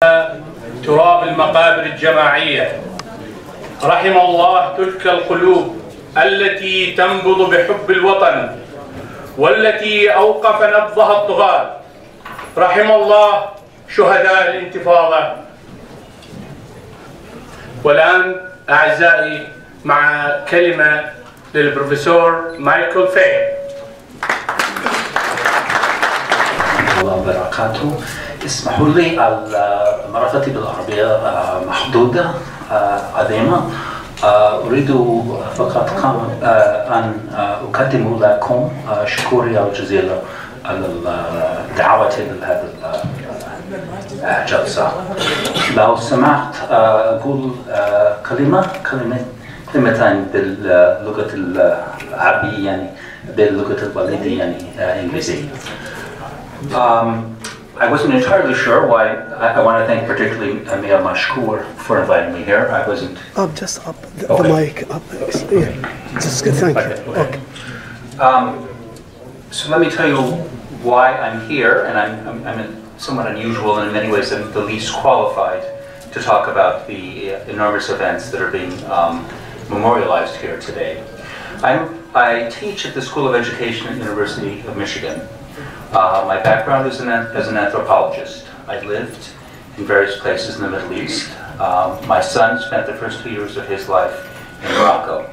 تراب المقابر الجماعية. رحم الله تلك القلوب التي تنبض بحب الوطن والتي أوقف نبضها الطغاة. رحم الله شهداء الانتفاضة. والآن أعزائي مع كلمة للبروفسر مايكل فايبه. الله وبركاته. اسمحوا لي معرفتي بالعربية محدودة عظيمة. أريد فقط أن أقدم لكم شكري الجزيل على الدعوة لهذا الجلسة. لو سمحت أقول كلمتين باللغة العربية، يعني باللغة الوالدية، يعني إنجليزية. I wasn't entirely sure why. I want to thank particularly Amir Mashkour for inviting me here. I wasn't. Just up the mic up. Yeah, just good. Thank you. Okay. So let me tell you why I'm here, and I'm somewhat unusual, and in many ways I'm the least qualified to talk about the enormous events that are being memorialized here today. I teach at the School of Education at the University of Michigan. My background is as an anthropologist. I lived in various places in the Middle East. My son spent the first 2 years of his life in Morocco.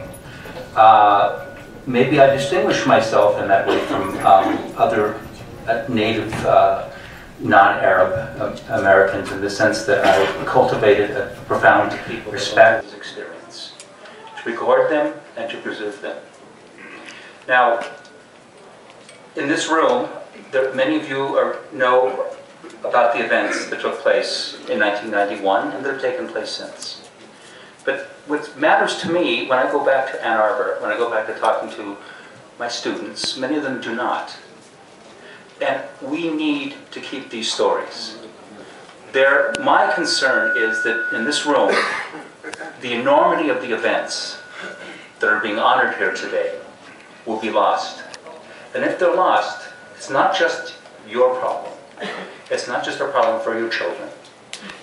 Maybe I distinguish myself in that way from other native non-Arab Americans in the sense that I cultivated a profound respect for this experience, to record them and to preserve them. Now, in this room, many of you know about the events that took place in 1991 and that have taken place since. But what matters to me when I go back to Ann Arbor, when I go back to talking to my students, many of them do not. And we need to keep these stories. My concern is that in this room, the enormity of the events that are being honored here today will be lost. And if they're lost, it's not just your problem. It's not just a problem for your children.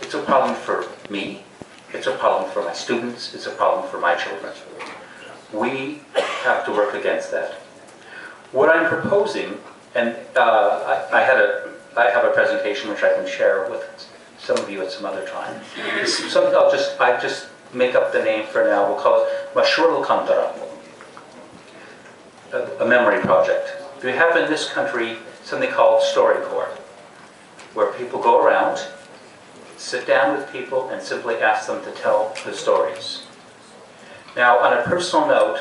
It's a problem for me. It's a problem for my students. It's a problem for my children. We have to work against that. What I'm proposing, and I have a presentation which I can share with some of you at some other time. I just make up the name for now. We'll call it Mashur al-Kandara, a memory project. We have in this country something called StoryCorps, where people go around, sit down with people, and simply ask them to tell the stories. Now, on a personal note,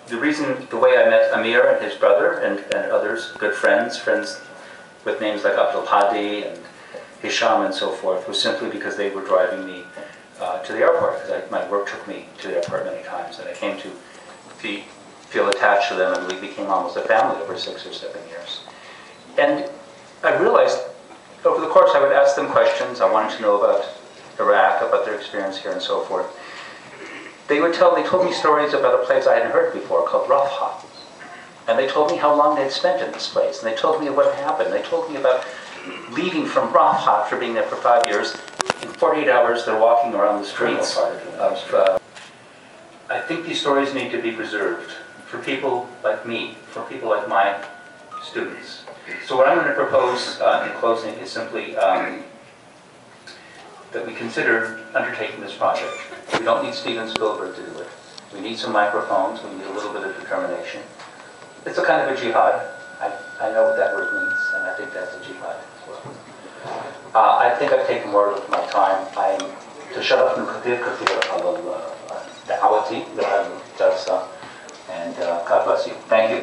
the way I met Amir and his brother and others, good friends with names like Abdul Hadi and Hisham and so forth, was simply because they were driving me to the airport, because my work took me to the airport many times, and I came to feel attached to them, and we became almost a family over 6 or 7 years. And I realized over the course I would ask them questions. I wanted to know about Iraq, about their experience here and so forth. They told me stories about a place I hadn't heard before called Rafhaaء. And they told me how long they'd spent in this place. And they told me what happened. They told me about leaving from Rafhaaء for being there for 5 years. In 48 hours they're walking around the streets I think these stories need to be preserved for people like me, for people like my students. So what I'm going to propose in closing is simply that we consider undertaking this project. We don't need Steven Spielberg to do it. We need some microphones, we need a little bit of determination. It's a kind of a jihad. I know what that word means, and I think that's a jihad as well. I think I've taken more of my time. I'm تشرفنا كثير على دعوتي لهذا الجلسة, and God bless you. Thank you.